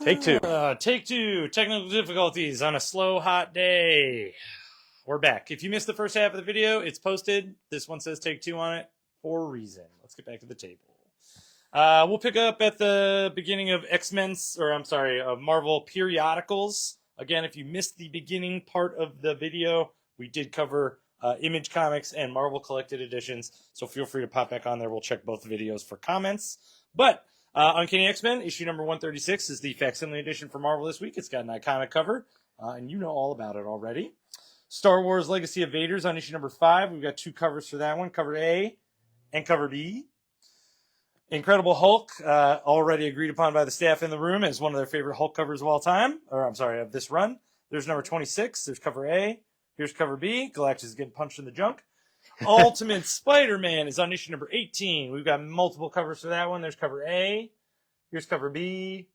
Take two. Take two. Technical difficulties on a slow, hot day. We're back. If you missed the first half of the video, it's posted. This one says take two on it for a reason. Let's get back to the table. We'll pick up at the beginning of of Marvel periodicals. Again, if you missed the beginning part of the video, we did cover Image Comics and Marvel Collected Editions, so feel free to pop back on there. We'll check both videos for comments. But Uncanny X-Men, issue number 136, is the facsimile edition for Marvel this week. It's got an iconic cover, and you know all about it already. Star Wars Legacy of Vader's on issue number 5. We've got two covers for that one, cover A and cover B. Incredible Hulk, already agreed upon by the staff in the room as one of their favorite Hulk covers of all time. Of this run. There's number 26. There's cover A. Here's cover B. Galactus is getting punched in the junk. Ultimate Spider-Man is on issue number 18. We've got multiple covers for that one. There's cover A. Here's cover B.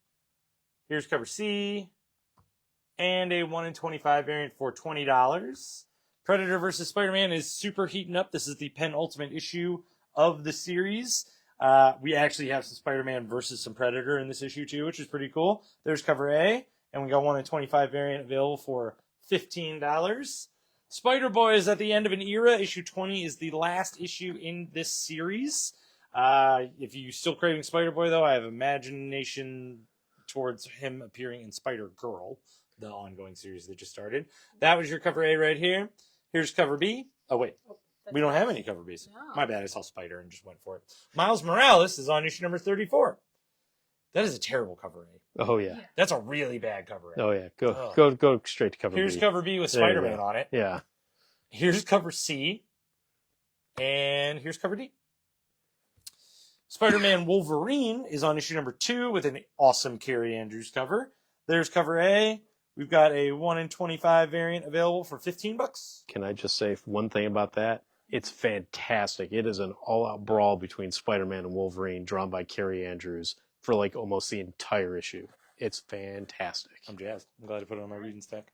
Here's cover C. And a 1 in 25 variant for $20. Predator vs. Spider-Man is super heating up. This is the penultimate issue of the series. We actually have some Spider-Man versus some Predator in this issue too, which is pretty cool. There's cover A, and we got 1 in 25 variant available for $15. Spider-Boy is at the end of an era. Issue 20 is the last issue in this series. If you're still craving Spider-Boy, though, I have imagination towards him appearing in Spider-Girl, the ongoing series that just started. That was your cover A right here. Here's cover B. Oh, wait. We don't have any cover Bs. No. My bad. I saw Spider and just went for it. Miles Morales is on issue number 34. That is a terrible cover A. Oh, yeah. That's a really bad cover A. Oh, yeah. Go straight to cover B. Here's cover B with Spider-Man on it. Yeah. Here's cover C. And here's cover D. Spider-Man Wolverine is on issue number 2 with an awesome Carrie Andrews cover. There's cover A. We've got a 1 in 25 variant available for $15. Can I just say one thing about that? It's fantastic. It is an all-out brawl between Spider-Man and Wolverine drawn by Carrie Andrews for like almost the entire issue. It's fantastic. I'm jazzed. I'm glad to put it on my reading stack.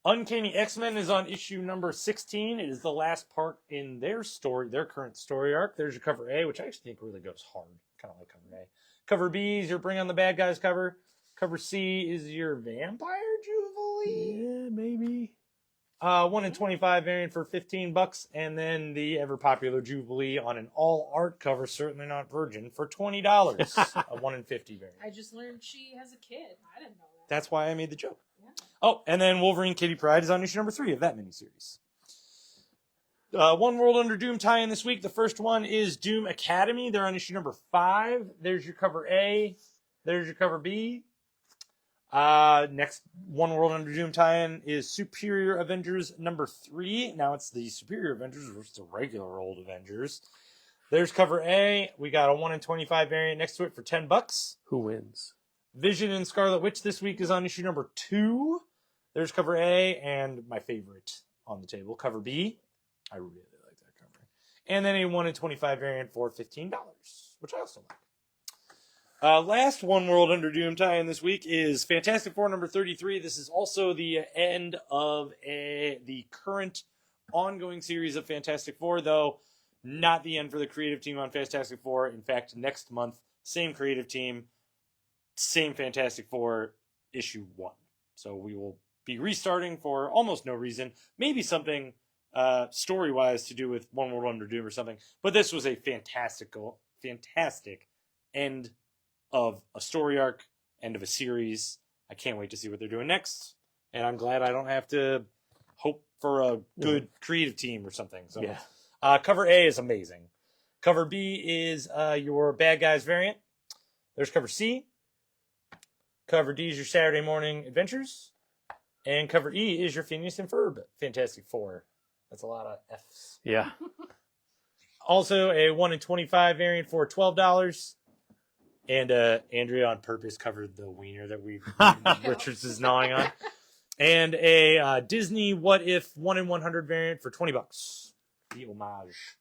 Uncanny X-Men is on issue number 16. It is the last part in their story, their current story arc. There's your cover A, which I actually think really goes hard. Kind of like cover A. Cover B is your Bring on the Bad Guys cover. Cover C is your Vampire Jubilee. Yeah, maybe. 1 in 25 variant for $15, and then the ever popular Jubilee on an all art cover, certainly not virgin, for $20. A 1 in 50 variant. I just learned she has a kid. I didn't know that. That's why I made the joke. Yeah. Oh, and then Wolverine Kitty Pryde is on issue number 3 of that miniseries. One World Under Doom tie-in this week. The first one is Doom Academy. They're on issue number 5. There's your cover A. There's your cover B. Next One World Under Doom tie-in is Superior Avengers number 3. Now it's the Superior Avengers versus the regular old Avengers. There's cover A. We got a 1 in 25 variant next to it for $10. Who wins? Vision and Scarlet Witch this week is on issue number 2. There's cover A, and my favorite on the table, cover B. I really like that cover. And then a 1 in 25 variant for $15, which I also like. Last One World Under Doom tie-in this week is Fantastic Four number 33. This is also the end of the current ongoing series of Fantastic Four, though not the end for the creative team on Fantastic Four. In fact, next month, same creative team, same Fantastic Four, issue 1. So we will be restarting for almost no reason. Maybe something story-wise to do with One World Under Doom or something. But this was a fantastic end of a story arc, end of a series. I can't wait to see what they're doing next. And I'm glad I don't have to hope for a good creative team or something. So, yeah. Cover A is amazing. Cover B is your Bad Guys variant. There's cover C. Cover D is your Saturday Morning Adventures. And cover E is your Phineas and Ferb Fantastic Four. That's a lot of F's. Yeah. Also, a 1 in 25 variant for $12. And Andrea on purpose covered the wiener that Richards is gnawing on. And a Disney What If 1 in 100 variant for $20. The homage.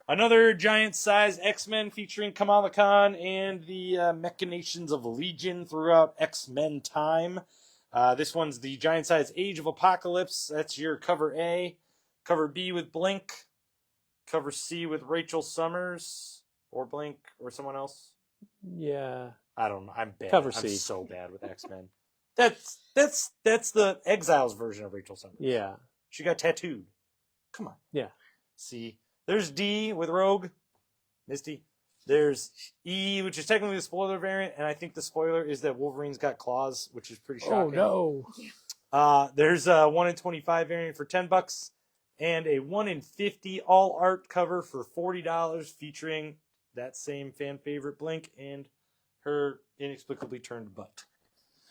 Another giant size X-Men featuring Kamala Khan and the machinations of Legion throughout X-Men time. This one's the giant size Age of Apocalypse. That's your cover A. Cover B with Blink. Cover C with Rachel Summers. Or Blink or someone else. Yeah. I don't know. I'm bad. Cover I'm C. so bad with X-Men. That's the Exiles version of Rachel Summers. Yeah. She got tattooed. Come on. Yeah. C. There's D with Rogue, Misty. There's E, which is technically the spoiler variant, and I think the spoiler is that Wolverine's got claws, which is pretty shocking. Oh no. There's a 1 in 25 variant for $10, and a 1 in 50 all art cover for $40, featuring that same fan favorite Blink and her inexplicably turned butt.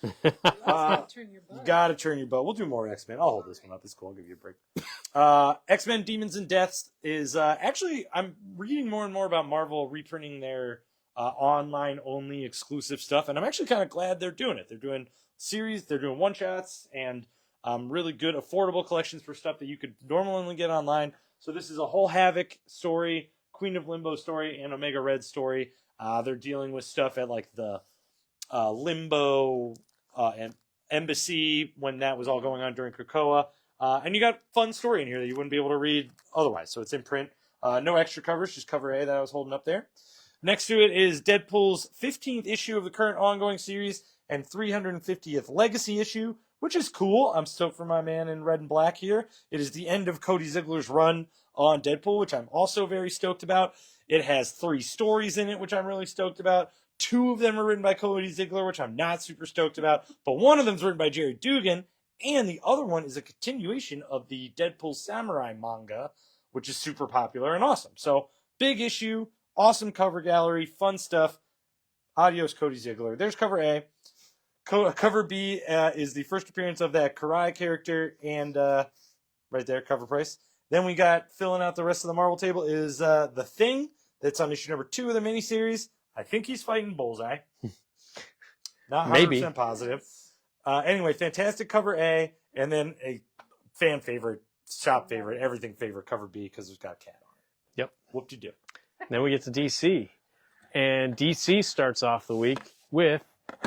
You always gotta turn your butt. Gotta turn your butt. We'll do more X-Men. I'll hold this one up. It's cool. I'll give you a break. X-Men Demons and Deaths is actually, I'm reading more and more about Marvel reprinting their online only exclusive stuff, and I'm actually kind of glad they're doing it. They're doing series, they're doing one shots, and really good affordable collections for stuff that you could normally only get online. So this is a whole Havoc story, Queen of Limbo story, and Omega Red story. They're dealing with stuff at like the Limbo and Embassy when that was all going on during Krakoa. And you got fun story in here that you wouldn't be able to read otherwise. So it's in print. No extra covers, just cover A that I was holding up there. Next to it is Deadpool's 15th issue of the current ongoing series and 350th legacy issue, which is cool. I'm stoked for my man in red and black here. It is the end of Cody Ziegler's run on Deadpool, which I'm also very stoked about. It has 3 stories in it, which I'm really stoked about. 2 of them are written by Cody Ziegler, which I'm not super stoked about. But one of them is written by Jerry Dugan, and the other one is a continuation of the Deadpool Samurai manga, which is super popular and awesome. So, big issue, awesome cover gallery, fun stuff. Adios, Cody Ziegler. There's cover A. Cover B is the first appearance of that Karai character, and right there, cover price. Then we got, filling out the rest of the Marvel table, is The Thing. That's on issue number 2 of the miniseries. I think he's fighting Bullseye. Not 100% Maybe. positive. Anyway, fantastic cover A, and then a fan favorite, shop favorite, everything favorite cover B because it's got a cat on it. Yep. Whoop-de-doo. Then we get to DC. And DC starts off the week with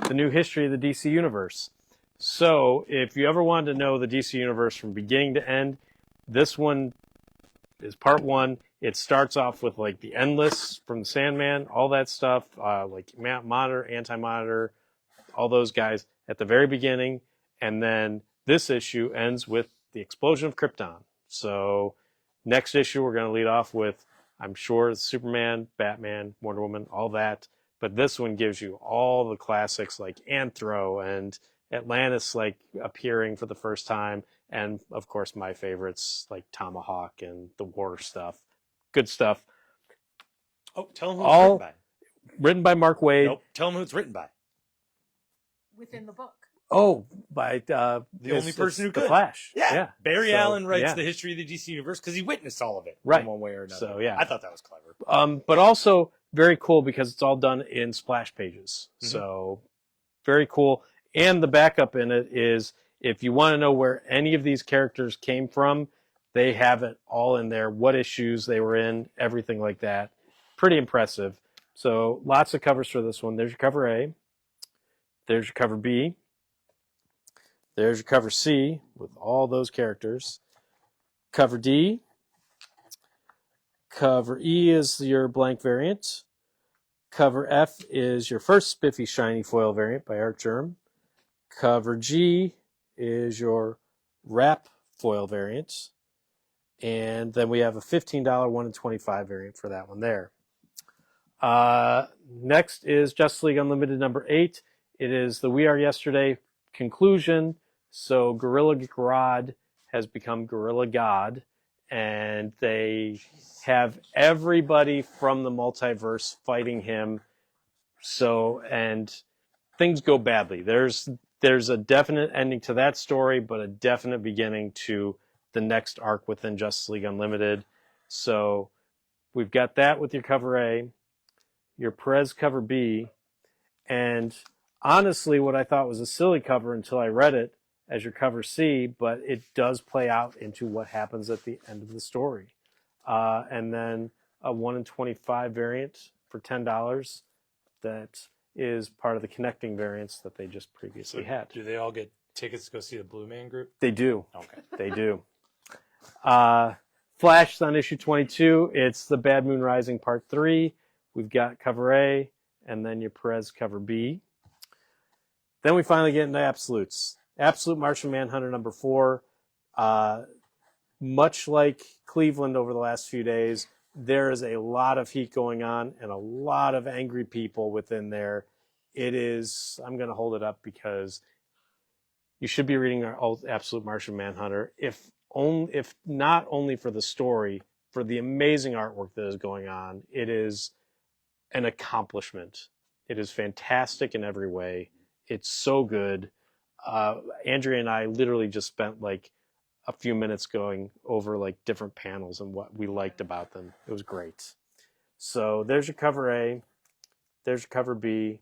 the new history of the DC Universe. So, if you ever wanted to know the DC Universe from beginning to end, this one is part 1. It starts off with like the Endless from the Sandman, all that stuff, like Monitor, Anti-Monitor, all those guys at the very beginning. And then this issue ends with the explosion of Krypton. So next issue, we're going to lead off with, I'm sure, Superman, Batman, Wonder Woman, all that. But this one gives you all the classics like Anthro and Atlantis like appearing for the first time. And of course, my favorites like Tomahawk and the war stuff. Good stuff. Oh, tell him who it's written by. Written by Mark Waid. Nope, tell him who it's written by. Within the book. Oh, by The only person who the could. Flash. Yeah. Barry So, Allen writes yeah. the history of the DC Universe because he witnessed all of it Right. in one way or another. So, yeah. I thought that was clever. But also very cool because it's all done in splash pages. Mhm. So very cool. And the backup in it is if you want to know where any of these characters came from, they have it all in there, what issues they were in, everything like that. Pretty impressive. So lots of covers for this one. There's your cover A. There's your cover B. There's your cover C with all those characters. Cover D. Cover E is your blank variant. Cover F is your first spiffy shiny foil variant by Art Germ. Cover G is your wrap foil variant. And then we have a $15 1 in 25 variant for that one there. Next is Justice League Unlimited number 8. It is the We Are Yesterday conclusion. So Gorilla Grodd has become Gorilla God. And they have everybody from the multiverse fighting him. So, and things go badly. There's a definite ending to that story, but a definite beginning to the next arc within Justice League Unlimited. So we've got that with your cover A, your Perez cover B, and honestly, what I thought was a silly cover until I read it as your cover C, but it does play out into what happens at the end of the story. And then a 1 in 25 variant for $10 that is part of the connecting variants that they just previously had. Do they all get tickets to go see the Blue Man Group? They do. Okay. They do. Flash on issue 22. It's the Bad Moon Rising Part 3. We've got cover A, and then your Perez cover B. Then we finally get into absolutes. Absolute Martian Manhunter number 4. Much like Cleveland over the last few days, there is a lot of heat going on and a lot of angry people within there. It is, I'm going to hold it up because you should be reading our Absolute Martian Manhunter, if not only for the story, for the amazing artwork that is going on. It is an accomplishment. It is fantastic in every way. It's so good. Andrea and I literally just spent like a few minutes going over like different panels and what we liked about them. It was great. So there's your cover A. There's your cover B.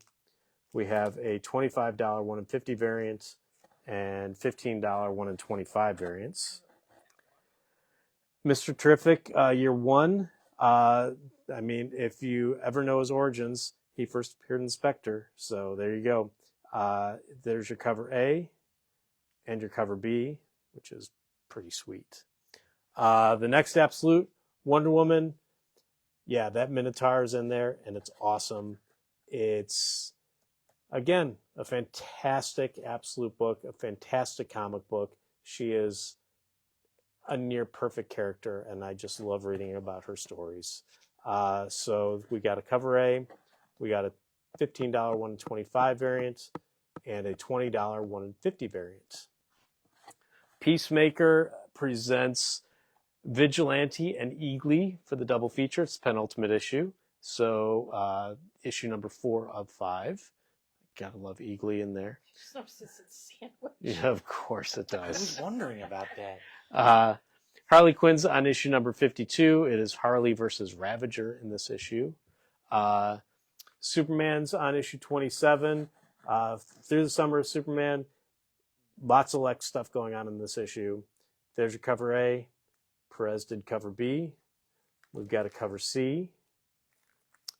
We have a $25 1 in 50 variant and $15 1 in 25 variants. Mr. Terrific, year 1. I mean, if you ever know his origins, he first appeared in Spectre. So there you go. There's your cover A and your cover B, which is pretty sweet. The next absolute, Wonder Woman. Yeah, that Minotaur is in there, and it's awesome. It's, again, a fantastic absolute book, a fantastic comic book. She is a near perfect character, and I just love reading about her stories. So we got a cover A, we got a $15 1 in 25 variant, and a $20 1 in 50 variant. Peacemaker presents Vigilante and Eagly for the double feature. It's the penultimate issue. So issue number 4 of 5. Gotta love Eagly in there. Subsistence sandwich. Yeah, of course it I was does. wondering about that. Harley Quinn's on issue number 52. It is Harley versus Ravager in this issue. Superman's on issue 27. Through the Summer of Superman. Lots of Lex stuff going on in this issue. There's your cover A. Perez did cover B. We've got a cover C.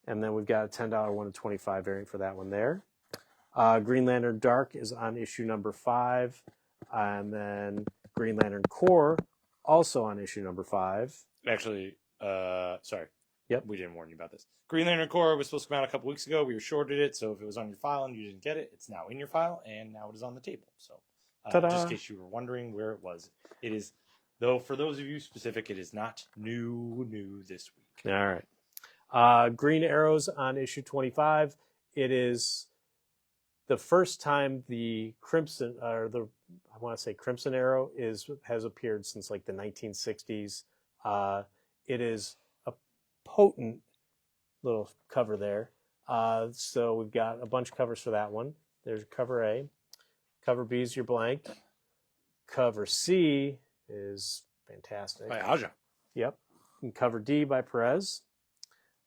And then we've got a $10 1 in 25 variant for that one there. Green Lantern Dark is on issue number 5. And then Green Lantern Core also on issue number 5. Actually, sorry. Yep. We didn't warn you about this. Green Lantern Corps was supposed to come out a couple weeks ago. We shorted it, so if it was on your file and you didn't get it, it's now in your file, and now it is on the table. So, just in case you were wondering where it was, it is, though, for those of you specific, it is not new this week. All right. Green Arrow's on issue 25. It is the first time the Crimson, or I want to say Crimson Arrow has appeared since like the 1960s. It is a potent little cover there. So we've got a bunch of covers for that one. There's cover A. Cover B is your blank. Cover C is fantastic. By Aja. Yep. And cover D by Perez.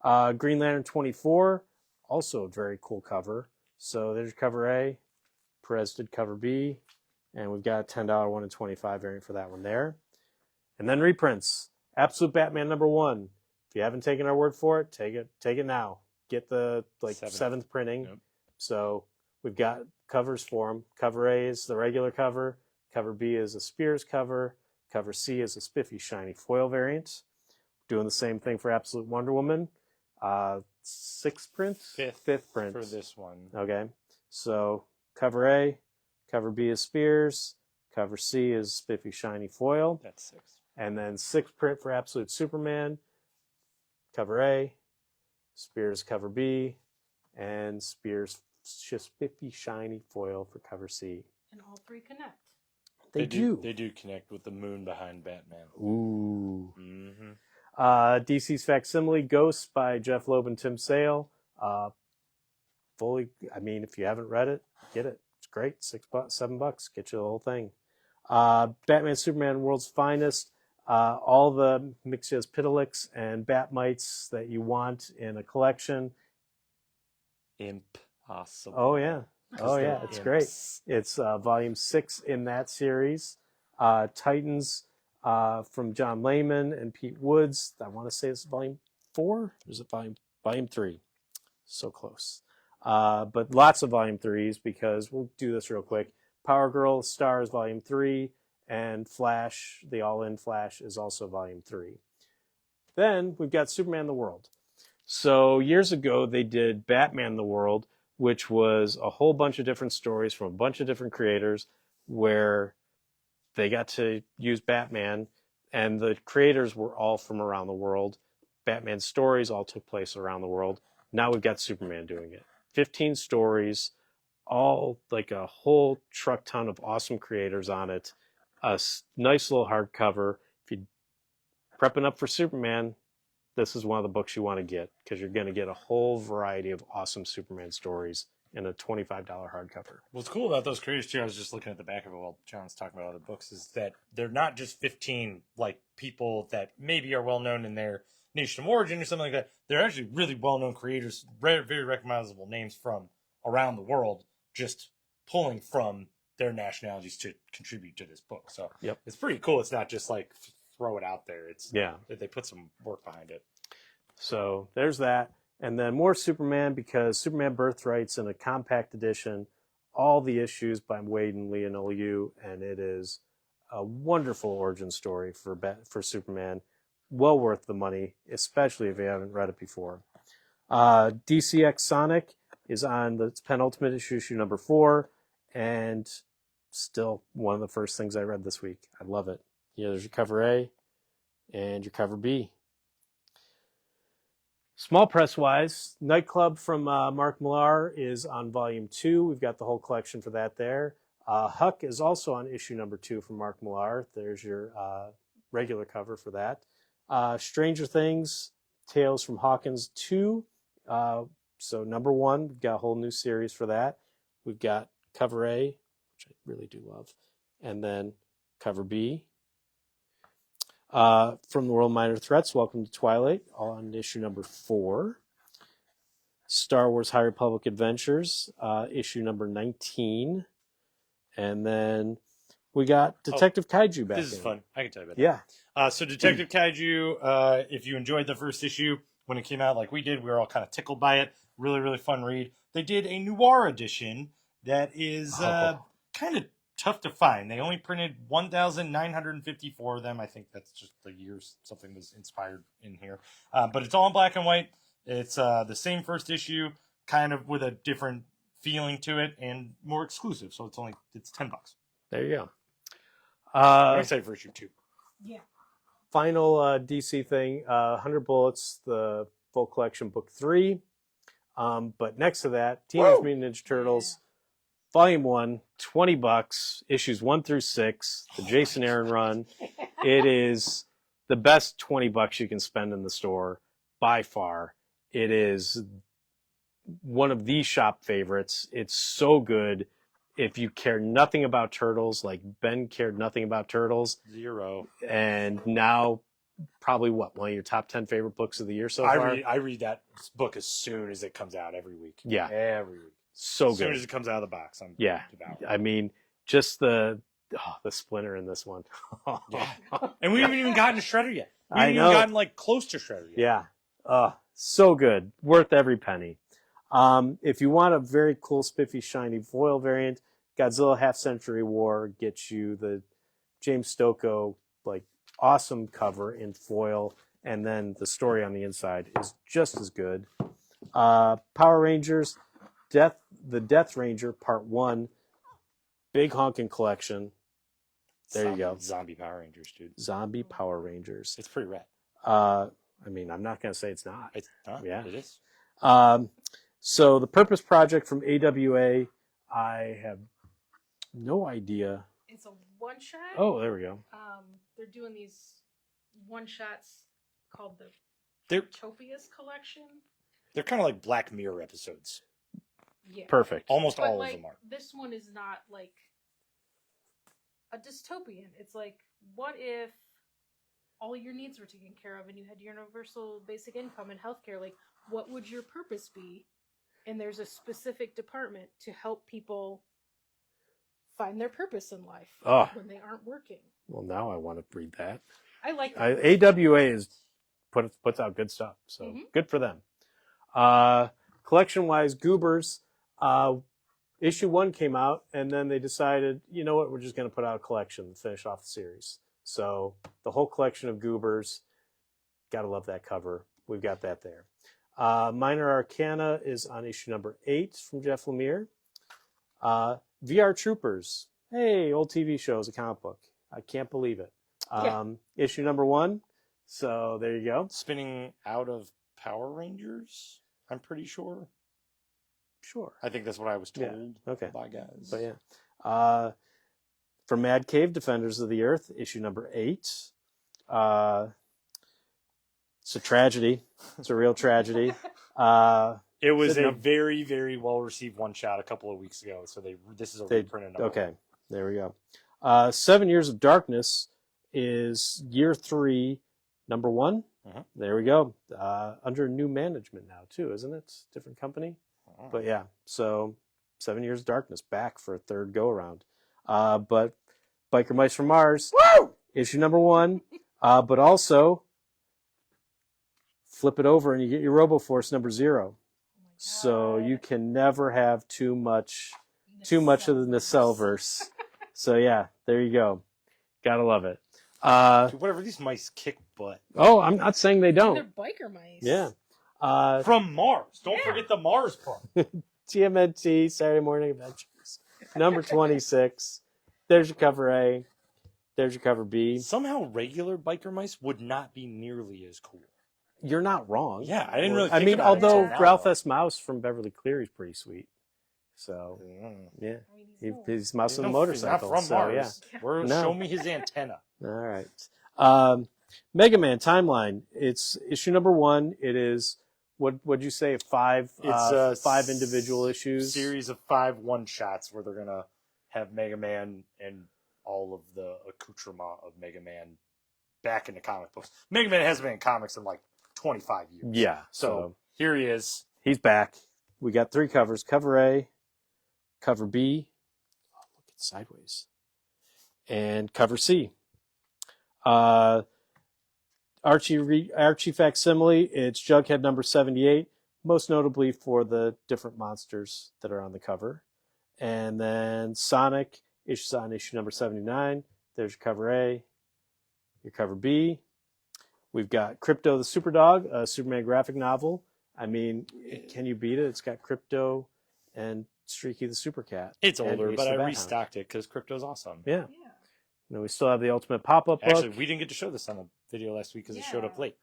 Green Lantern 24, also a very cool cover. So there's cover A. Perez did cover B. And we've got a $10 1 in 25 variant for that one there. And then reprints. Absolute Batman number 1. If you haven't taken our word for it, take it now. Get the seventh printing. Yep. So we've got covers for them. Cover A is the regular cover. Cover B is a Spears cover. Cover C is a spiffy, shiny foil variant. Doing the same thing for Absolute Wonder Woman. 6th print? Fifth print. For this one. Okay. So cover A, cover B is Spears, cover C is spiffy, shiny foil. That's 6. And then 6th print for Absolute Superman. Cover A, Spears cover B, and Spears spiffy, shiny foil for cover C. And all 3 connect. They do. They do connect with the moon behind Batman. Ooh. Mm-hmm. DC's Facsimile Ghosts by Jeff Loeb and Tim Sale. I mean, if you haven't read it, get it. It's great. $7. Get you the whole thing. Batman Superman World's Finest. All the Mixia's Pitalics and Batmites that you want in a collection. Impossible. Oh, yeah. Oh, yeah. It's great. It's volume 6 in that series. Titans from John Layman and Pete Woods. I want to say it's volume 4. Or is it volume 3? So close. But lots of volume 3s because we'll do this real quick. Power Girl Stars volume 3 and Flash, the All-In Flash is also volume 3. Then we've got Superman the World. So years ago, they did Batman the World, which was a whole bunch of different stories from a bunch of different creators where they got to use Batman, and the creators were all from around the world. Batman stories all took place around the world. Now we've got Superman doing it. 15 stories, all like a whole truck ton of awesome creators on it. A nice little hardcover. If you're prepping up for Superman, this is one of the books you want to get because you're going to get a whole variety of awesome Superman stories in a $25 hardcover. What's cool about those creators too, I was just looking at the back of it while John's talking about other books, is that they're not just 15 like people that maybe are well known in their nation of origin or something like that. They're actually really well known creators, very, very recognizable names from around the world, just pulling from their nationalities to contribute to this book. So Yep. It's pretty cool. It's not just like throw it out there. It's Yeah. they put some work behind it. So there's that. And then more Superman, because Superman Birthright's in a compact edition, all the issues by Wade and Lionel Yu, and it is a wonderful origin story for Superman. Well worth the money, especially if you haven't read it before. DCX Sonic is on the penultimate issue number 4, and still one of the first things I read this week. I love it. Yeah, there's your cover A and your cover B. Small press wise, Nightclub from Mark Millar is on volume 2. We've got the whole collection for that there. Huck is also on issue number 2 from Mark Millar. There's your regular cover for that. Stranger Things, Tales from Hawkins 2. So number 1, we've got a whole new series for that. We've got cover A, which I really do love, and then cover B. From the World Minor Threats, Welcome to Twilight, on issue number 4. Star Wars High Republic Adventures, issue number 19. And then we got Detective Kaiju back. This is fun. I can tell you about that. Yeah. So Detective Kaiju, if you enjoyed the first issue when it came out like we did, we were all kind of tickled by it. Really, really fun read. They did a noir edition that is kind of tough to find. They only printed 1,954 of them. I think that's just the years something was inspired in here. But it's all in black and white. It's the same first issue, kind of with a different feeling to it and more exclusive. So it's $10. There you go. I'm excited for issue 2. Yeah. Final DC thing, 100 Bullets, the full collection, book 3. But next to that, Teenage Mutant Ninja Turtles, Volume 1, $20, issues 1 through 6, the Jason Aaron run. It is the best $20 you can spend in the store by far. It is one of the shop favorites. It's so good. If you care nothing about turtles, like Ben cared nothing about turtles, 0. and now probably one of your top 10 favorite books of the year so far. I read that book as soon as it comes out every week. Yeah. Every week. So As soon good. as it comes out of the box, I'm Yeah. devouring. I mean, just the splinter in this one. Yeah. And we haven't even gotten to Shredder yet. We I haven't know. even gotten like close to Shredder yet. Yeah. So good. Worth every penny. If you want a very cool, spiffy, shiny foil variant, Godzilla Half Century War gets you the James Stokoe, like, awesome cover in foil, and then the story on the inside is just as good. Power Rangers, the Death Ranger Part 1, big honking collection. There you go. Zombie Power Rangers, dude. Zombie Power Rangers. It's pretty rad. I mean, I'm not going to say it's not. It's not. Yeah. It is. So the Purpose Project from AWA, I have no idea. It's a one shot. Oh, there we go. They're doing these one shots called the They're Topias collection. they're kind of like Black Mirror episodes. Yeah. Perfect. Almost But all like, of them are. this one is not like a dystopian. It's like, what if all your needs were taken care of and you had universal basic income and healthcare? Like, what would your purpose be? And there's a specific department to help people find their purpose in life when they aren't working. Well, now I want to read that. I like that. AWA puts out good stuff, so good for them. Collection-wise, Goobers, issue 1 came out, and then they decided, you know what, we're just going to put out a collection to finish off the series. So the whole collection of Goobers, gotta love that cover. We've got that there. Minor Arcana is on issue number 8 from Jeff Lemire. VR Troopers. Hey, old TV show is a comic book. I can't believe it. Issue number 1. So there you go. Spinning out of Power Rangers, I'm pretty sure. Sure. I think that's what I was told by guys. But yeah. From Mad Cave, Defenders of the Earth, issue number 8. It's a tragedy. It's a real tragedy. It was a very, very well received one shot a couple of weeks ago. So this is a reprint of Okay, there we go. 7 Years of Darkness is year 3, number 1. There we go. Under new management now too, isn't it? Different company. But yeah, so 7 Years of Darkness back for a third go around. But Biker Mice from Mars, woo! Issue number 1. But also flip it over and you get your RoboForce number 0. So you can never have too much of the Nacellverse. So yeah, there you go. Gotta love it. Dude, whatever, these mice kick butt. Oh, I'm not saying they don't. They're biker mice. Yeah. From Mars. Don't forget the Mars part. TMNT, Saturday Morning Adventures. Number 26. There's your cover A. There's your cover B. Somehow regular biker mice would not be nearly as cool. You're not wrong. Yeah, I didn't really think about although it Ralph S. Mouse from Beverly Cleary's pretty sweet. So, yeah. He's Mouse on the motorcycle. Not from Mars. Yeah. Show me his antenna. All right. Mega Man Timeline. It's issue number 1. It is, what'd you say, 5 individual issues? Series of 5 one-shots where they're going to have Mega Man and all of the accoutrement of Mega Man back in the comic books. Mega Man hasn't been in comics in like 25 years. Yeah. So here he is. He's back. We got 3 covers. Cover A, cover B. Oh, look, it's sideways. And cover C. Archie facsimile. It's Jughead number 78, most notably for the different monsters that are on the cover. And then Sonic is on issue number 79. There's your cover A. Your cover B. We've got Crypto the Superdog, a Superman graphic novel. I mean, can you beat it? It's got Crypto and Streaky the Supercat. It's older, but I restocked it because Crypto's awesome. Yeah. And we still have the Ultimate Pop-Up book. Actually, we didn't get to show this on the video last week because it showed up late.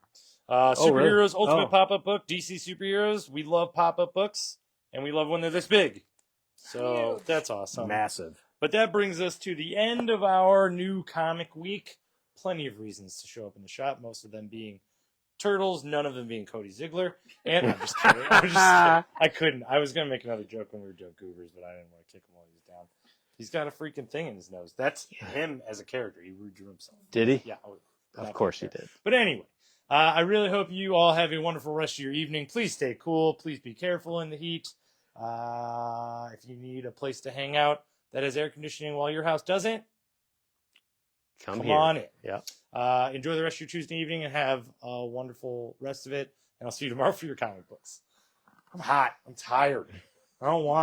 Superheroes Ultimate Pop-Up book, DC Superheroes. We love pop-up books, and we love when they're this big. So that's awesome. Massive. But that brings us to the end of our new comic week. Plenty of reasons to show up in the shop, most of them being Turtles, none of them being Cody Ziegler. And I'm just kidding. I couldn't. I was going to make another joke when we were Joke Goobers, but I didn't want to kick him while he was down. He's got a freaking thing in his nose. That's him as a character. He redrew himself. Did he? Yeah. Of course he did. But anyway, I really hope you all have a wonderful rest of your evening. Please stay cool. Please be careful in the heat. If you need a place to hang out that has air conditioning while your house doesn't, come on in. Yeah. Enjoy the rest of your Tuesday evening and have a wonderful rest of it. And I'll see you tomorrow for your comic books. I'm hot. I'm tired. I don't want